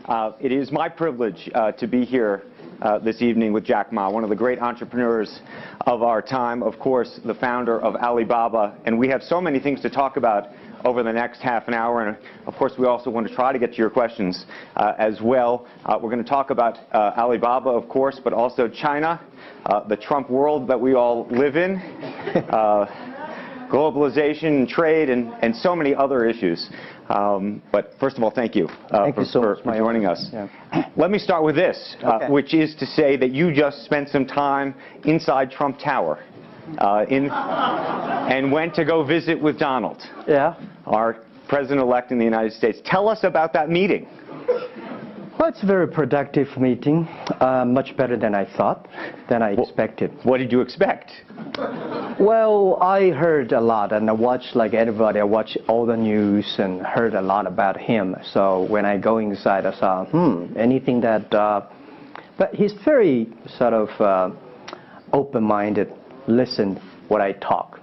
It is my privilege to be here this evening with Jack Ma, one of the great entrepreneurs of our time, of course, the founder of Alibaba. And we have so many things to talk about over the next half an hour. And of course, we also want to try to get to your questions as well. We're going to talk about Alibaba, of course, but also China, the Trump world that we all live in, globalization, trade, and so many other issues. But first of all, thank you, for joining us. Yeah. Let me start with this, which is to say that you just spent some time inside Trump Tower and went to go visit with Donald, our president-elect in the United States. Tell us about that meeting. Well, it's a very productive meeting, much better than I thought, than I expected. What did you expect? Well, I heard a lot, and I watched, like everybody, I watched all the news and heard a lot about him. So when I go inside, I saw, anything that, but he's very sort of open-minded, listen what I talk.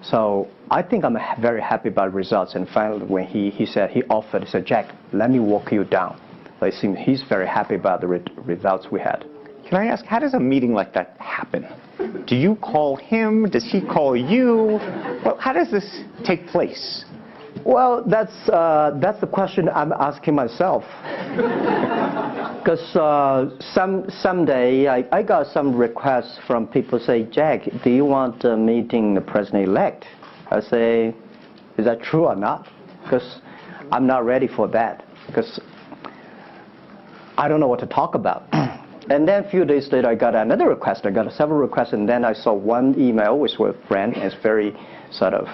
So I think I'm very happy about results. And finally, when he said, he said, Jack, let me walk you down. So it seems he's very happy about the results we had. Can I ask, how does a meeting like that happen? Do you call him? Does he call you? Well, how does this take place? Well, that's the question I'm asking myself. Because someday I got some requests from people say, Jack, do you want a meeting the president-elect? I say, is that true or not? Because I'm not ready for that. Because I don't know what to talk about. And then a few days later, I got another request. I got several requests, and then I saw one email with a friend. It's very sort of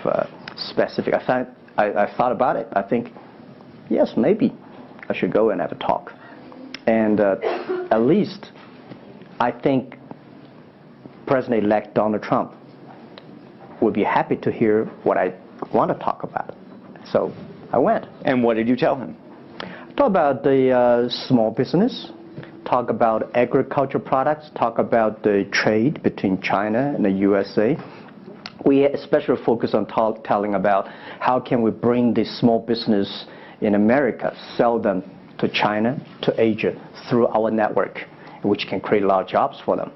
specific. I thought about it. I think, yes, maybe I should go and have a talk. And at least I think President-elect Donald Trump would be happy to hear what I want to talk about. So I went. And what did you tell him? Talk about the small business, talk about agriculture products, talk about the trade between China and the USA. We especially focus on telling about how can we bring the small business in America, sell them to China, to Asia, through our network, which can create a lot of jobs for them.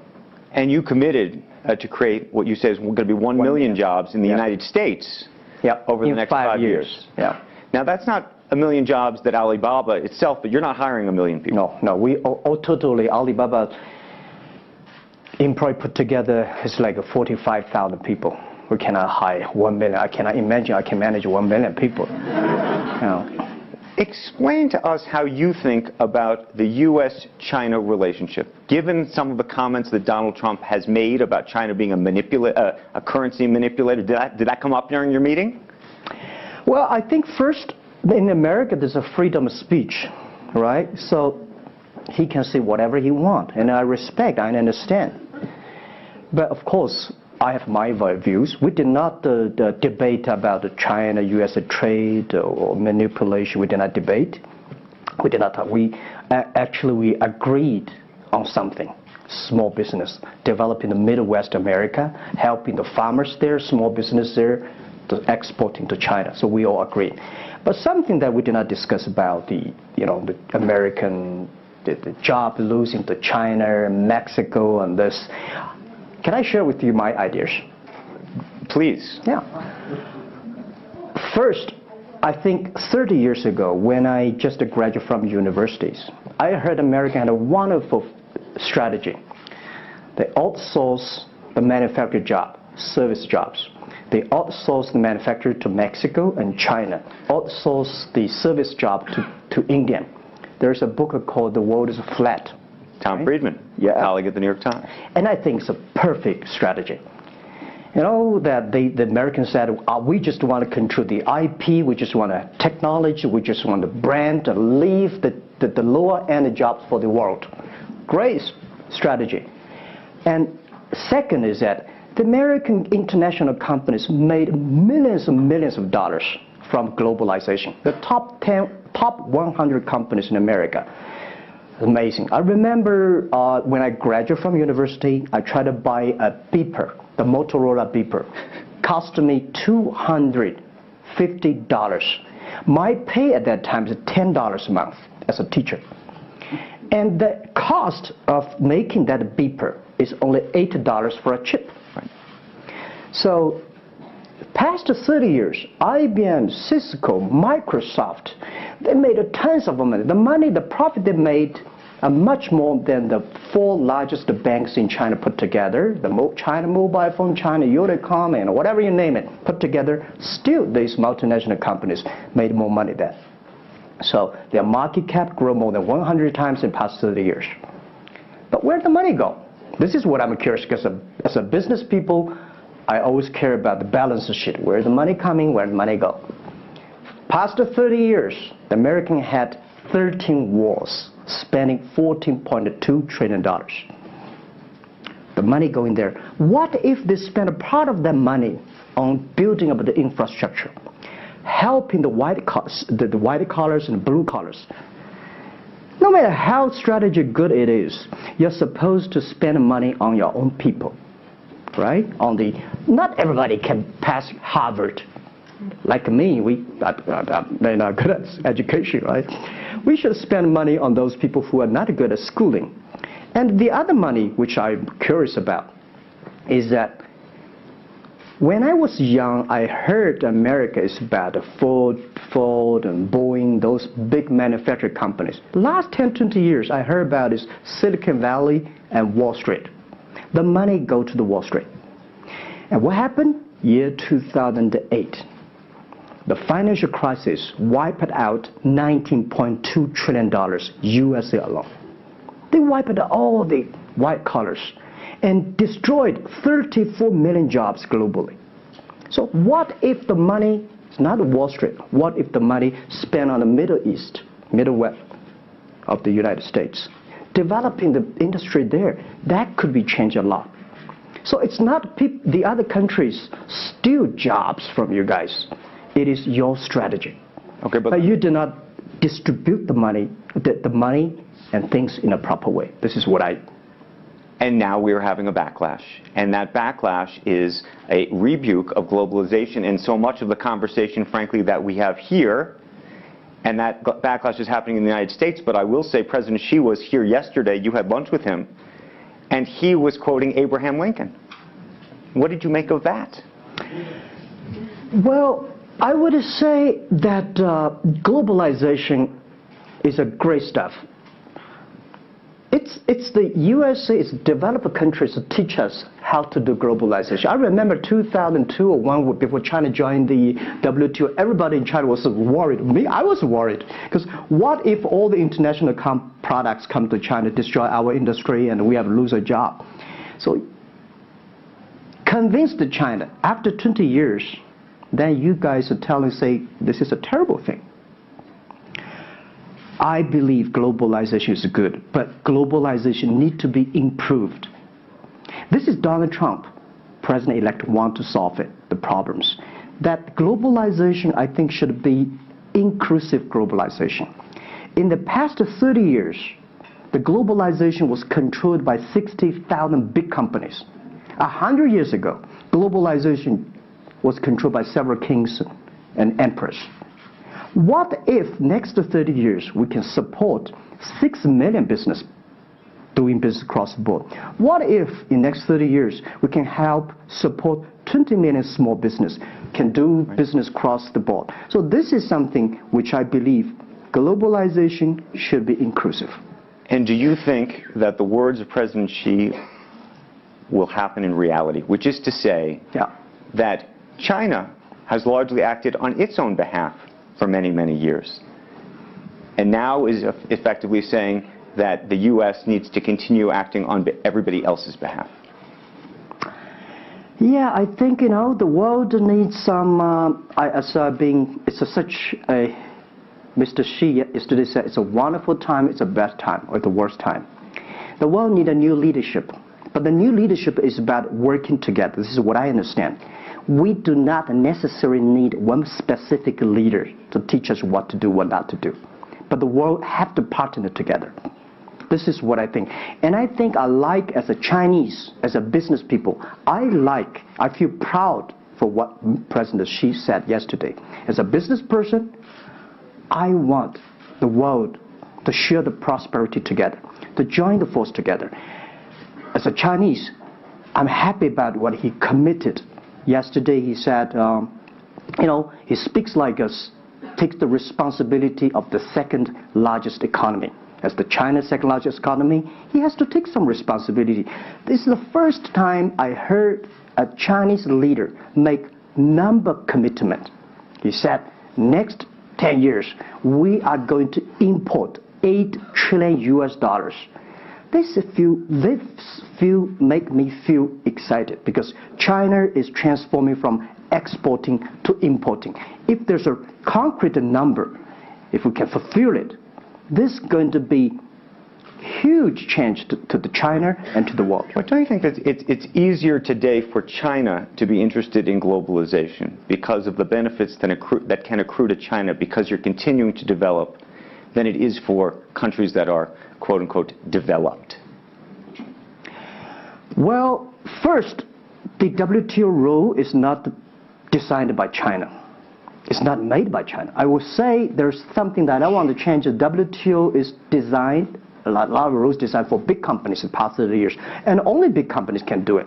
And you committed to create what you say is going to be 1 million jobs in the United States over the next 5 years. Yeah. Now, that's not 1 million jobs that Alibaba itself, but you're not hiring 1 million people. No, we totally, Alibaba employee put together is like 45,000 people. We cannot hire 1 million. I cannot imagine I can manage 1 million people. Explain to us how you think about the U.S.-China relationship, given some of the comments that Donald Trump has made about China being a currency manipulator. Did that come up during your meeting? Well, I think first, in America, there's a freedom of speech, right? So he can say whatever he wants, and I respect, I understand. But of course, I have my views. We did not debate about the China-U.S. trade or manipulation. We did not debate. We did not talk. We agreed on something. Small business, developing the Midwest America, helping the farmers there, small business there, exporting to China. So we all agreed. But something that we did not discuss about the American the job losing to China, Mexico, and this. Can I share with you my ideas? Please. Yeah. First, I think 30 years ago, when I just graduated from universities, I heard America had a wonderful strategy. They outsource the manufacturing job, service jobs. They outsource the manufacturer to Mexico and China, outsource the service job to India. There's a book called The World is Flat. Tom Friedman, colleague at the New York Times. And I think it's a perfect strategy. You know, that the Americans said, we just want to control the IP, we just want technology, we just want the brand, to leave the lower end jobs for the world. Great strategy. And second is that the American international companies made millions and millions of dollars from globalization. The top 100 companies in America. Amazing. I remember when I graduated from university, I tried to buy a beeper, the Motorola beeper. Cost me $250. $50. My pay at that time is $10 a month as a teacher. And the cost of making that beeper is only $8 for a chip. Right. So past 30 years, IBM, Cisco, Microsoft, they made tons of money. The profit they made are much more than the 4 largest banks in China put together. The China Mobile Phone, China Unicom, and whatever you name it, put together. Still, these multinational companies made more money than. So their market cap grew more than 100 times in the past 30 years. But where'd the money go? This is what I'm curious, because as a business people, I always care about the balance sheet. Where's the money coming? Where'd the money go? Past 30 years, the American had 13 wars, spending $14.2 trillion. The money going there. What if they spend a part of that money on building up the infrastructure, helping the white collars and the blue collars? No matter how strategy good it is, you're supposed to spend money on your own people, right? Not everybody can pass Harvard. Like me, they're not good at education, right? We should spend money on those people who are not good at schooling. And the other money, which I'm curious about, is that when I was young, I heard America is about Ford and Boeing, those big manufacturing companies. Last 10, 20 years, I heard about is Silicon Valley and Wall Street. The money go to the Wall Street. And what happened? Year 2008. The financial crisis wiped out $19.2 trillion USA alone. They wiped out all the white collars and destroyed 34 million jobs globally. So what if the money is not Wall Street? What if the money spent on the Middle East, Middle West of the United States, developing the industry there? That could be changed a lot. So it's not the other countries steal jobs from you guys. It is your strategy. Okay, but you do not distribute the money and things in a proper way. This is what I. And now we are having a backlash. And that backlash is a rebuke of globalization. And so much of the conversation, frankly, that we have here, and that backlash is happening in the United States. But I will say President Xi was here yesterday. You had lunch with him. And he was quoting Abraham Lincoln. What did you make of that? Well, I would say that globalization is a great stuff. It's the USA, it's developed countries to teach us how to do globalization. I remember 2002 or 1 before China joined the WTO, everybody in China was worried. Me, I was worried. Because what if all the international products come to China, destroy our industry, and we have to lose a job? So convince China, after 20 years, then you guys are say, this is a terrible thing. I believe globalization is good, but globalization needs to be improved. This is Donald Trump, President-elect, want to solve it, the problems. That globalization, I think, should be inclusive globalization. In the past 30 years, the globalization was controlled by 60,000 big companies. 100 years ago, globalization was controlled by several kings and emperors. What if next 30 years we can support 6 million business doing business across the board? What if in next 30 years we can help support 20 million small business can do business across the board? So this is something which I believe globalization should be inclusive. And do you think that the words of President Xi will happen in reality, which is to say that China has largely acted on its own behalf for many, many years, and now is effectively saying that the U.S. needs to continue acting on everybody else's behalf? Yeah, I think, the world needs some, Mr. Xi yesterday said, it's a wonderful time, it's a bad time, or the worst time. The world needs a new leadership, but the new leadership is about working together. This is what I understand. We do not necessarily need one specific leader to teach us what to do, what not to do. But the world have to partner together. This is what I think. And I think as a Chinese, as a business people, I feel proud for what President Xi said yesterday. As a business person, I want the world to share the prosperity together, to join the force together. As a Chinese, I'm happy about what he committed. Yesterday he said, he speaks like us, takes the responsibility of the second largest economy. As the China's second largest economy, he has to take some responsibility. This is the first time I heard a Chinese leader make number commitment. He said, next 10 years, we are going to import $8 trillion US. This make me feel excited because China is transforming from exporting to importing. If there's a concrete number, if we can fulfill it, this is going to be huge change to the China and to the world. But don't you think that it's easier today for China to be interested in globalization because of the benefits that can accrue to China because you're continuing to develop than it is for countries that are, quote unquote, developed? Well, first, the WTO rule is not designed by China. It's not made by China. I will say there's something that I want to change. The WTO is designed, a lot of rules designed for big companies in the past 30 years, and only big companies can do it.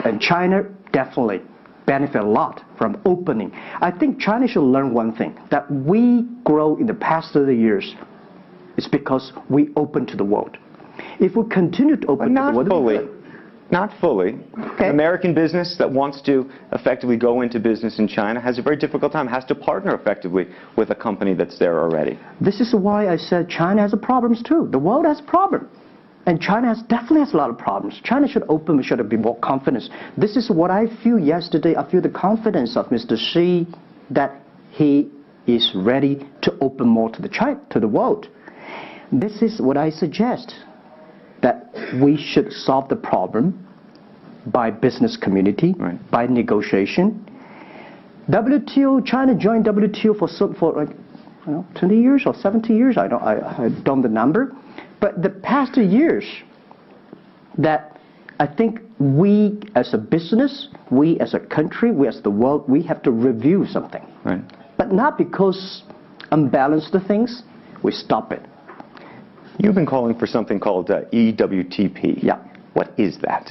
And China definitely benefit a lot from opening. I think China should learn one thing, that we grow in the past 30 years. It's because we open to the world. If we continue to open to the world... Not fully. Okay. An American business that wants to effectively go into business in China has a very difficult time, has to partner effectively with a company that's there already. This is why I said China has problems too. The world has problems. And China definitely has a lot of problems. China should open, should be more confidence. This is what I feel yesterday. I feel the confidence of Mr. Xi that he is ready to open more to the world. This is what I suggest, that we should solve the problem by business community, right, by negotiation. WTO, China joined WTO for like, 20 years or 70 years, I don't know the number. But the past 2 years, that I think we as a business, we as a country, we as the world, we have to review something. Right. But not because unbalanced things, we stop it. You've been calling for something called EWTP. Yeah. What is that?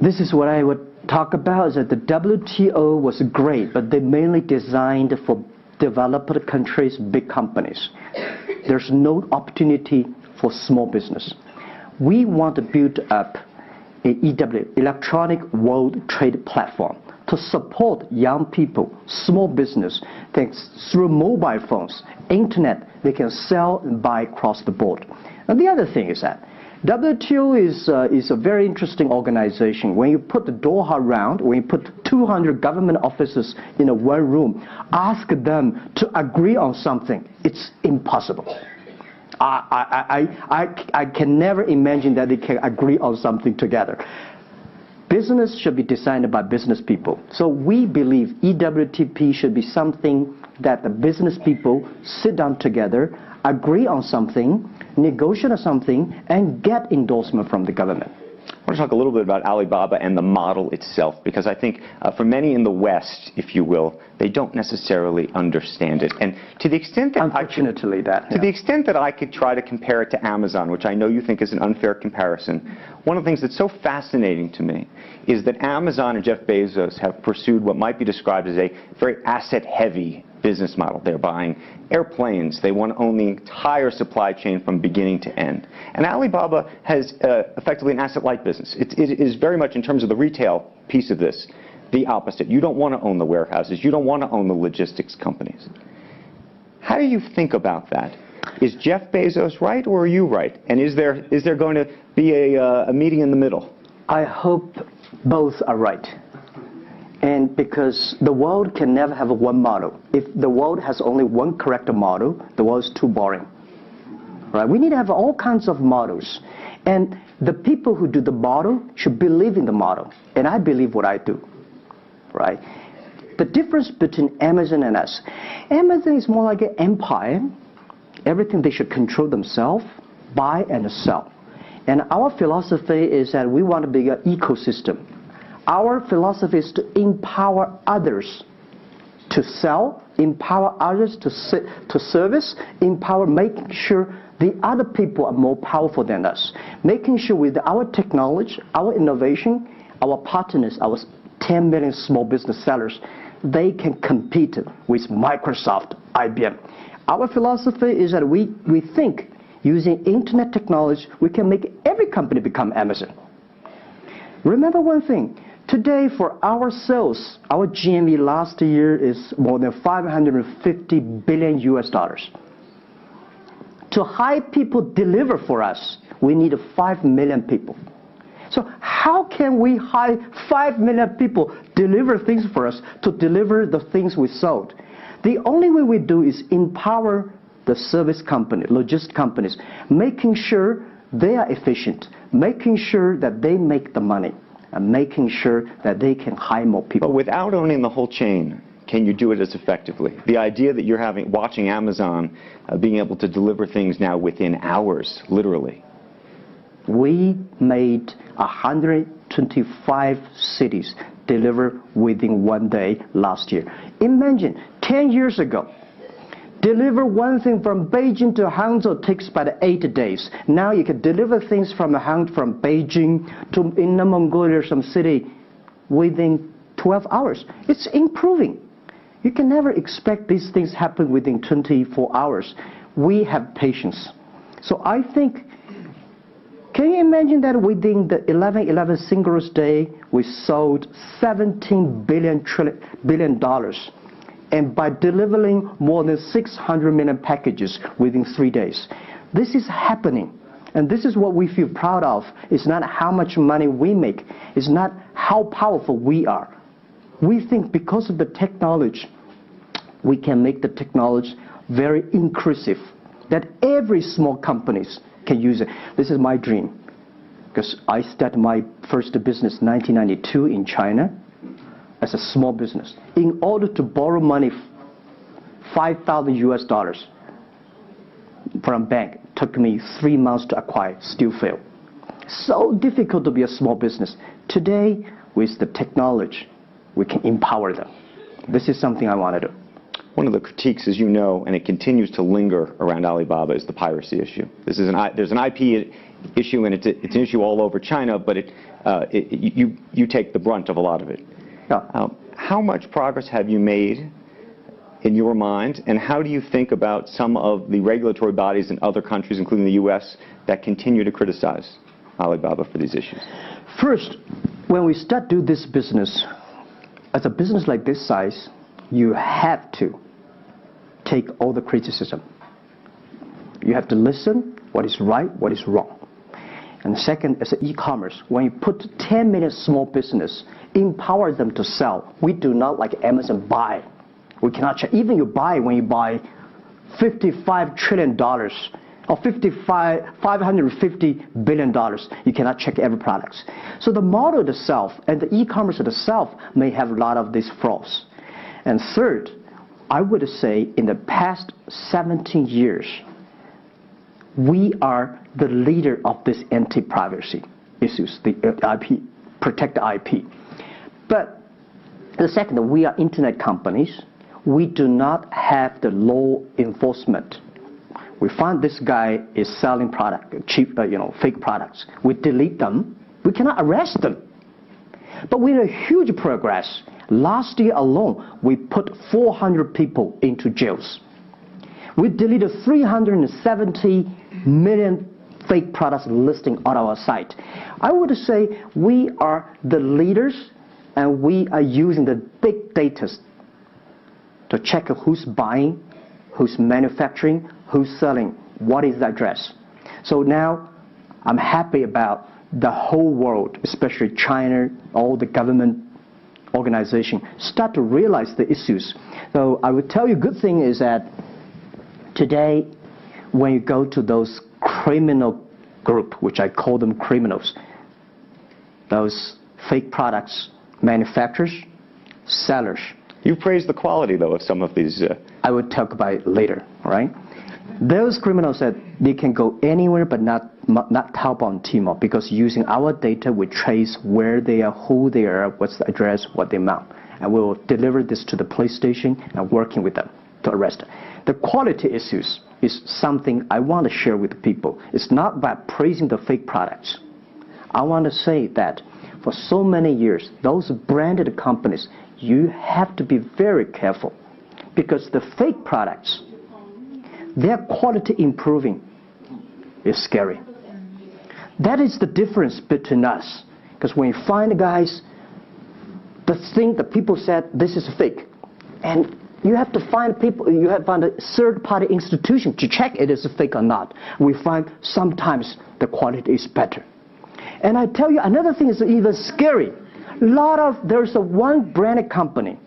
This is what I would talk about, is that the WTO was great, but they mainly designed for developed countries, big companies. There's no opportunity for small business. We want to build up an electronic world trade platform to support young people, small business, thanks through mobile phones, internet, they can sell and buy across the board. And the other thing is that WTO is a very interesting organization. When you put the Doha round, when you put 200 government officers in one room, ask them to agree on something, it's impossible. I can never imagine that they can agree on something together. Business should be designed by business people. So we believe EWTP should be something that the business people sit down together, agree on something, negotiate on something, and get endorsement from the government. I want to talk a little bit about Alibaba and the model itself, because I think for many in the West, if you will, they don't necessarily understand it. And to the extent that the extent that I could try to compare it to Amazon, which I know you think is an unfair comparison, one of the things that's so fascinating to me is that Amazon and Jeff Bezos have pursued what might be described as a very asset-heavy business model. They're buying airplanes. They want to own the entire supply chain from beginning to end. And Alibaba has effectively an asset-light business. It is very much, in terms of the retail piece of this, the opposite. You don't want to own the warehouses. You don't want to own the logistics companies. How do you think about that? Is Jeff Bezos right, or are you right? And is there going to be a meeting in the middle? I hope both are right. And because the world can never have one model. If the world has only one correct model, the world is too boring. Right? We need to have all kinds of models. And the people who do the model should believe in the model. And I believe what I do. Right? The difference between Amazon and us. Amazon is more like an empire. Everything they should control themselves, buy and sell. And our philosophy is that we want to be an ecosystem. Our philosophy is to empower others to sell, empower others to service, making sure the other people are more powerful than us. Making sure with our technology, our innovation, our partners, our 10 million small business sellers, they can compete with Microsoft, IBM. Our philosophy is that we think using internet technology, we can make every company become Amazon. Remember one thing. Today, for our sales, our GMV last year is more than $550 billion US. To hire people deliver for us, we need 5 million people. So how can we hire 5 million people deliver things for us to deliver the things we sold? The only way we do is empower the service company, logistics companies, making sure they are efficient, making sure that they make the money, and making sure that they can hire more people. But without owning the whole chain, can you do it as effectively? The idea that you're watching Amazon being able to deliver things now within hours, literally. We made 125 cities deliver within 1 day last year. Imagine, 10 years ago, deliver one thing from Beijing to Hangzhou takes about 8 days. Now you can deliver things from Beijing to Inner Mongolia or some city within 12 hours. It's improving. You can never expect these things happen within 24 hours. We have patience. So I think, can you imagine that within the 11/11 Singles Day, we sold $17 billion, and by delivering more than 600 million packages within 3 days. This is happening, and this is what we feel proud of. It's not how much money we make. It's not how powerful we are. We think because of the technology, we can make the technology very inclusive, that every small companies can use it. This is my dream, because I started my first business in 1992 in China as a small business. In order to borrow money, $5,000 US from a bank, took me 3 months to acquire, still failed. So difficult to be a small business. Today, with the technology, we can empower them. This is something I want to do. One of the critiques, as you know, and it continues to linger around Alibaba, is the piracy issue. There's an IP issue, and it's an issue all over China, but you take the brunt of a lot of it. Yeah. How much progress have you made in your mind, and how do you think about some of the regulatory bodies in other countries, including the U.S., that continue to criticize Alibaba for these issues? First, when we start do this business, as a business like this size, you have to take all the criticism. You have to listen what is right, what is wrong. And second, as an e-commerce, when you put 10 million small business, empower them to sell. We do not like Amazon buy. We cannot check. Even when you buy $55 trillion or $550 billion, you cannot check every product. So the model itself and the e-commerce itself may have a lot of these flaws. And third, I would say in the past 17 years, we are the leader of this anti-privacy issues, the IP, protect the IP. But the second, we are internet companies. We do not have the law enforcement. We find this guy is selling cheap, fake products. We delete them. We cannot arrest them. But we have huge progress. Last year alone, we put 400 people into jails. We deleted 370 million fake products listing on our site. I would say we are the leaders, and we are using the big data to check who's buying, who's manufacturing, who's selling, what is the address. So now I'm happy about the whole world, especially China, all the government organization, start to realize the issues. So I would tell you, good thing is that today, when you go to those criminal group, which I call them criminals, those fake products manufacturers, sellers. You praised the quality, though, of some of these. I would talk about it later, all right? Those criminals said they can go anywhere but not not Taobao and Tmall, because using our data, we trace where they are, who they are, what's the address, what the amount. And we will deliver this to the police station and working with them to arrest them. The quality issues is something I want to share with people. It's not about praising the fake products. I want to say that for so many years, those branded companies, you have to be very careful, because the fake products, their quality improving is scary. That is the difference between us. Because when you find guys, the thing that people said, this is fake, and you have to find people, you have to find a third-party institution to check it is fake or not. We find sometimes the quality is better. And I tell you, another thing is even scary. There's one branded company.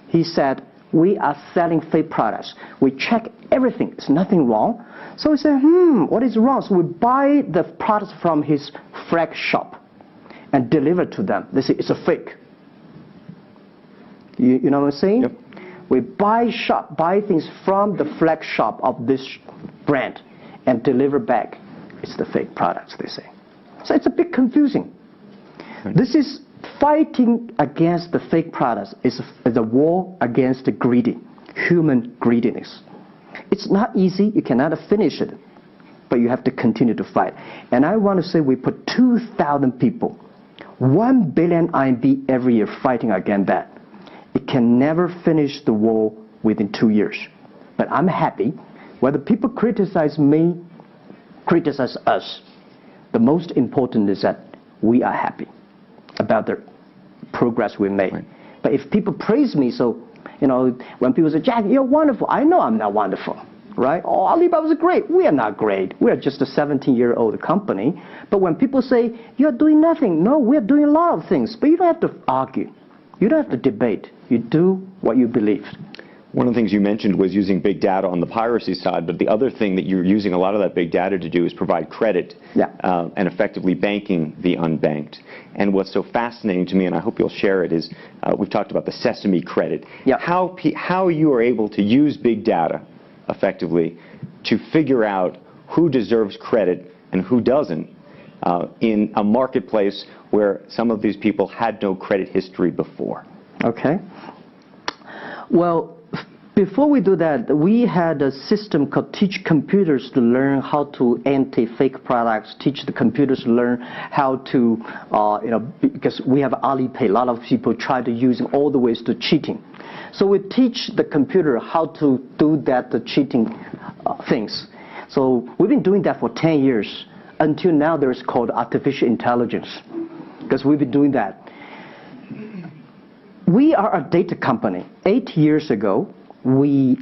He said, we are selling fake products. We check everything. There's nothing wrong. So we say, what is wrong? So we buy the products from his flag shop and deliver to them. They say, it's a fake. You know what I'm saying? Yep. We buy things from the flag shop of this brand and deliver back. It's the fake products, they say. So it's a bit confusing. This is fighting against the fake products is a war against the human greediness. It's not easy. You cannot finish it, but you have to continue to fight. And I want to say we put 2,000 people, 1 billion RMB every year fighting against that. It can never finish the war within 2 years. But I'm happy. Whether people criticize me, criticize us, the most important is that we are happy about the progress we made. Right. But if people praise me, so, when people say, Jack, you're wonderful, I know I'm not wonderful, right? Oh, Alibaba's great. We are not great. We are just a 17-year-old company. But when people say, you're doing nothing, no, we're doing a lot of things. But you don't have to argue. You don't have to debate. You do what you believe. One of the things you mentioned was using big data on the piracy side, but the other thing that you're using a lot of that big data to do is provide credit and effectively banking the unbanked. And what's so fascinating to me, and I hope you'll share it, is we've talked about the Sesame credit. Yeah. How you are able to use big data effectively to figure out who deserves credit and who doesn't in a marketplace where some of these people had no credit history before. Okay. Well, before we do that, we had a system called Teach Computers to learn how to anti-fake products, teach the computers to learn how to, because we have Alipay, a lot of people try to use all the ways to cheating. So we teach the computer how to do that, the cheating things. So we've been doing that for 10 years. Until now, there's called artificial intelligence, because we've been doing that. We are a data company. 8 years ago, we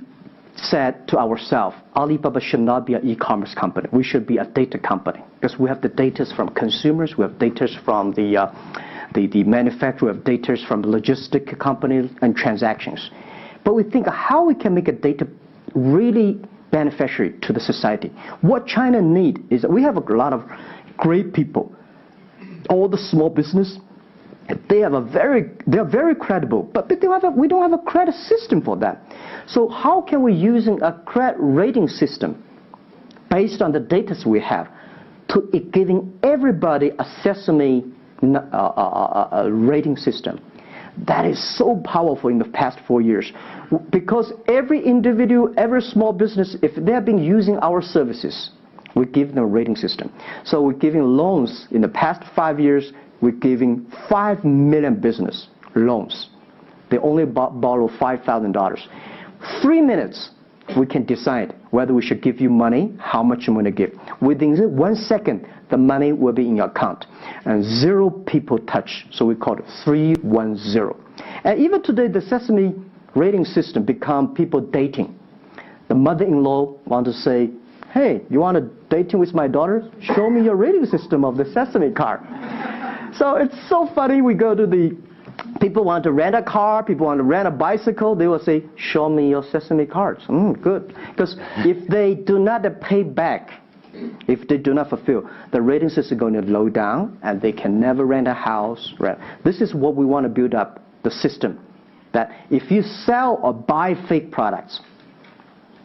said to ourselves, Alibaba should not be an e-commerce company. We should be a data company, because we have the data from consumers, we have data from the manufacturer, we have data from the logistic companies and transactions. But we think how we can make a data really beneficiary to the society. What China needs is that we have a lot of great people. All the small business, they are very credible, but we don't have a credit system for that. So how can we use a credit rating system based on the data we have to giving everybody a Sesame rating system? That is so powerful in the past 4 years, because every individual, every small business, if they have been using our services, we give them a rating system. So we're giving loans in the past 5 years. We're giving 5 million business loans. They only borrow $5,000. 3 minutes, we can decide whether we should give you money, how much you want to give. Within 1 second, the money will be in your account. And 0 people touch, so we call it 310. And even today, the Sesame rating system become people dating. The mother-in-law want to say, hey, you want to dating with my daughter? Show me your rating system of the Sesame card. So it's so funny. We go to the people want to rent a car, people want to rent a bicycle. They will say, show me your Sesame cards. Good. Because if they do not pay back, if they do not fulfill, the rating system is going to low down and they can never rent a house. This is what we want to build up, the system. That if you sell or buy fake products,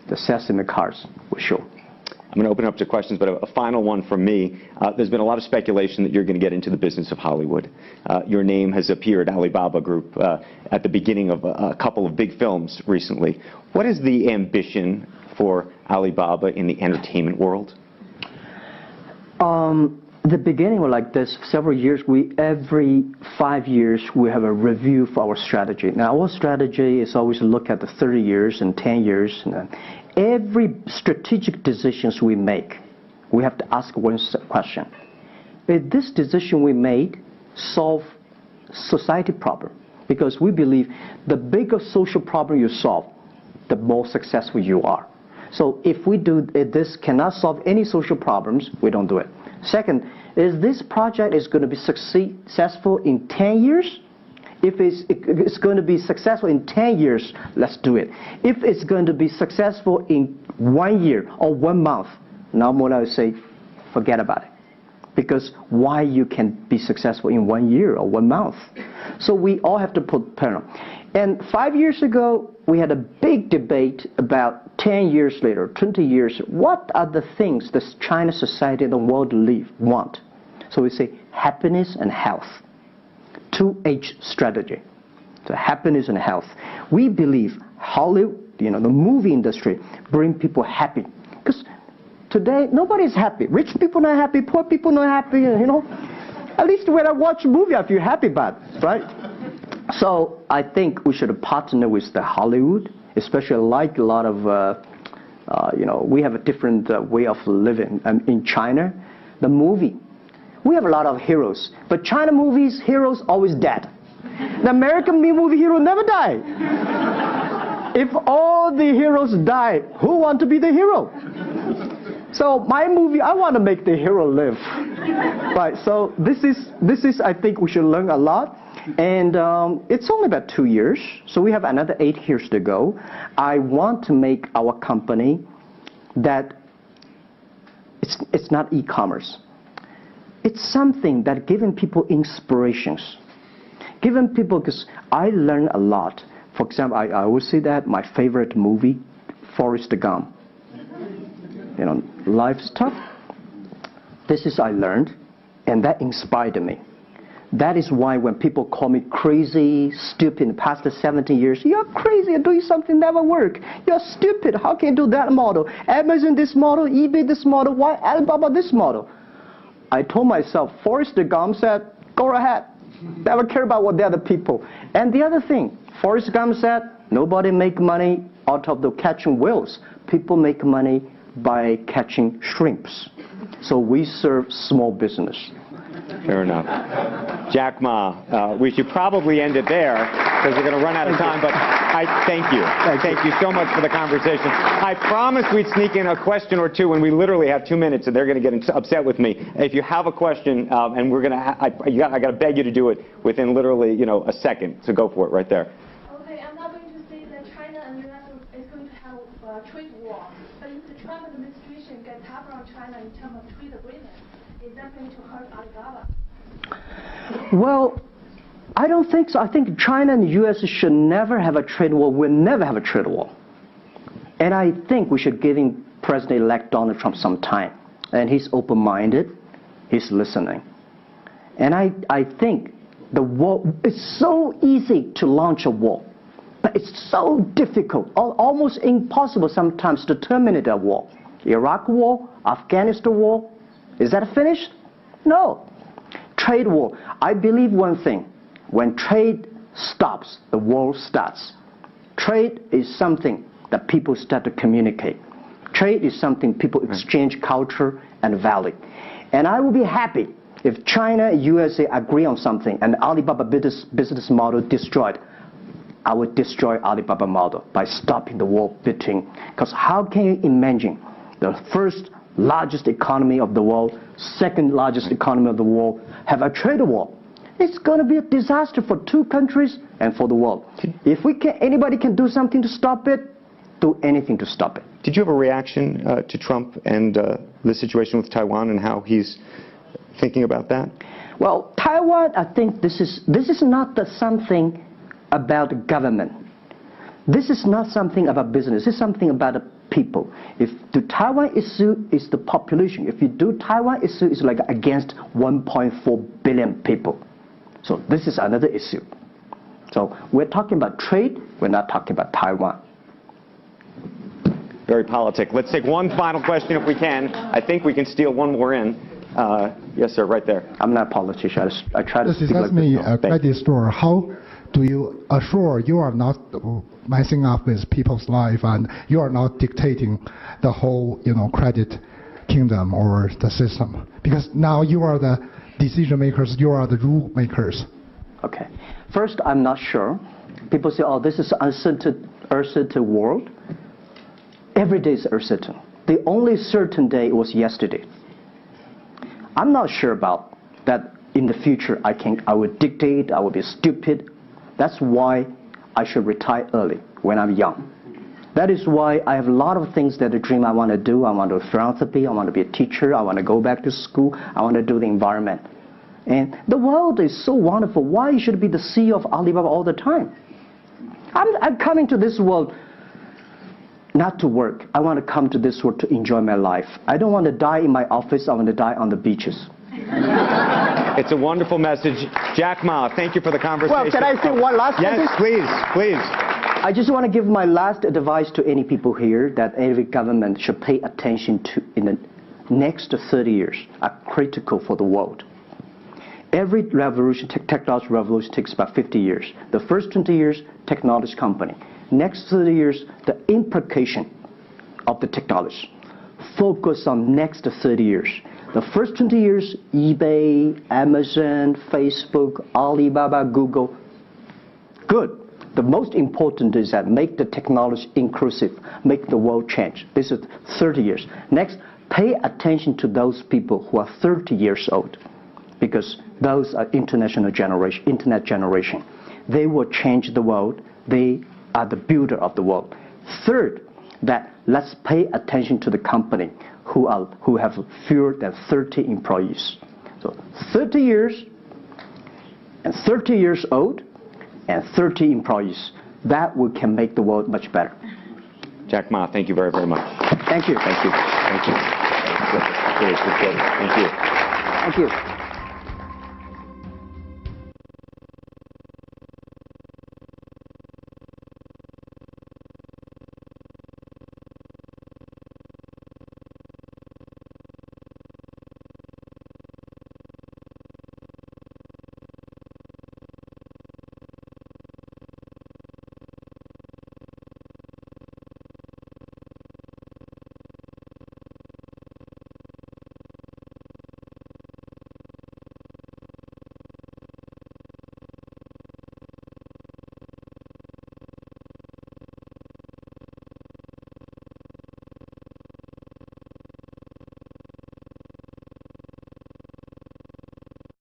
the Sesame cards will show. I'm going to open up to questions, but a final one from me. There's been a lot of speculation that you're going to get into the business of Hollywood. Your name has appeared, Alibaba Group, at the beginning of a couple of big films recently. What is the ambition for Alibaba in the entertainment world? The beginning was like this. Several years, every 5 years, we have a review for our strategy. Now, our strategy is always look at the 30 years and 10 years. And every strategic decisions we make, we have to ask one question. Is this decision we made solve society problem? Because we believe the bigger social problem you solve, the more successful you are. So if this cannot solve any social problems, we don't do it. Second, is this project is going to be successful in 10 years? If it's going to be successful in 10 years, let's do it. If it's going to be successful in 1 year or 1 month, now more I would say, forget about it. Because why you can be successful in 1 year or 1 month? So we all have to put panel. And 5 years ago, we had a big debate about 10 years later, 20 years, what are the things that China society and the world want? So we say happiness and health. 2H strategy. So happiness and health. We believe Hollywood, the movie industry, bring people happy. Because today, nobody's happy. Rich people not happy, poor people not happy, At least when I watch a movie, I feel happy about it, right? So I think we should partner with the Hollywood, especially like a lot of, we have a different way of living. In China, the movie, we have a lot of heroes. But China movies, heroes always dead. The American movie hero never die. If all the heroes die, who want to be the hero? So my movie, I want to make the hero live. Right, so this is I think we should learn a lot. And it's only about 2 years, so we have another 8 years to go. I want to make our company that it's not e-commerce. It's something that giving people inspirations. Giving people, because I learn a lot. For example, I always say that my favorite movie, Forrest Gump. Life's tough. This is I learned, and that inspired me. That is why when people call me crazy, stupid in the past 17 years, you're crazy, you're doing something never work. You're stupid, how can you do that model? Amazon this model, eBay this model, why Alibaba this model? I told myself, Forrest Gump said, go ahead. Never care about what the other people. And the other thing, Forrest Gump said, nobody make money out of the catching whales. People make money by catching shrimps. So we serve small business. Fair enough. Jack Ma, we should probably end it there because we're going to run out of time, but I thank you. Thank you so much for the conversation. I promised we'd sneak in a question or two, and we literally have 2 minutes, and they're going to get upset with me. If you have a question, and we're going to, I got to beg you to do it within literally, a second, so go for it right there. Okay, I'm not going to say that China and US is going to have a trade war, but if the Trump administration gets tougher on China in terms of trade agreement, is that going to hurt Alibaba? Well, I don't think so. I think China and the U.S. should never have a trade war. We'll never have a trade war. And I think we should give President-elect Donald Trump some time. And he's open-minded. He's listening. And I think the war, it's so easy to launch a war. But it's so difficult, almost impossible sometimes to terminate a war. Iraq war, Afghanistan war, is that finished? No. Trade war. I believe one thing. When trade stops, the war starts. Trade is something that people start to communicate. Trade is something people exchange culture and value. And I will be happy if China and USA agree on something and Alibaba business model destroyed. I would destroy Alibaba model by stopping the war between. Because how can you imagine the first largest economy of the world, second largest economy of the world, have a trade war? It's going to be a disaster for two countries and for the world. If anybody can do something to stop it, do anything to stop it. Did you have a reaction to Trump and the situation with Taiwan and how he's thinking about that? Well, Taiwan, I think this is not something about government. This is not something about business. This is something about the people. If the Taiwan issue is the population, if you do Taiwan issue is like against 1.4 billion people. So this is another issue. So we're talking about trade. We're not talking about Taiwan. Very politic. Let's take one final question if we can. I think we can steal one more in. Yes, sir, right there. I'm not a politician. I try to This speak is like me, this. a credit store. How do you assure you are not messing up with people's life and you are not dictating the whole, credit kingdom or the system? Because now you are the decision makers, you are the rule makers. Okay. First, I'm not sure. People say, oh, this is uncertain world. Every day is uncertain. The only certain day was yesterday. I'm not sure about that in the future I will dictate, I will be stupid. That's why I should retire early when I'm young. That is why I have a lot of things that I dream I want to do. I want to do philanthropy, I want to be a teacher, I want to go back to school, I want to do the environment. And the world is so wonderful. Why should I be the CEO of Alibaba all the time? I'm coming to this world not to work. I want to come to this world to enjoy my life. I don't want to die in my office. I want to die on the beaches. It's a wonderful message. Jack Ma, thank you for the conversation. Well, can I say one last sentence? Yes, please, please. I just want to give my last advice to any people here that every government should pay attention to in the next 30 years are critical for the world. Every revolution, technology revolution takes about 50 years. The first 20 years, technology company. Next 30 years, the implication of the technology. Focus on next 30 years. The first 20 years, eBay, Amazon, Facebook, Alibaba, Google. Good. The most important is that make the technology inclusive, make the world change. This is 30 years. Next, pay attention to those people who are 30 years old, because those are internet generation. They will change the world. They are the builder of the world. Third, that let's pay attention to the company who have fewer than 30 employees. So 30 years and 30 years old and 30 employees. That can make the world much better. Jack Ma, thank you very, very much. Thank you. Thank you. Thank you. Really appreciate it. Thank you. Thank you.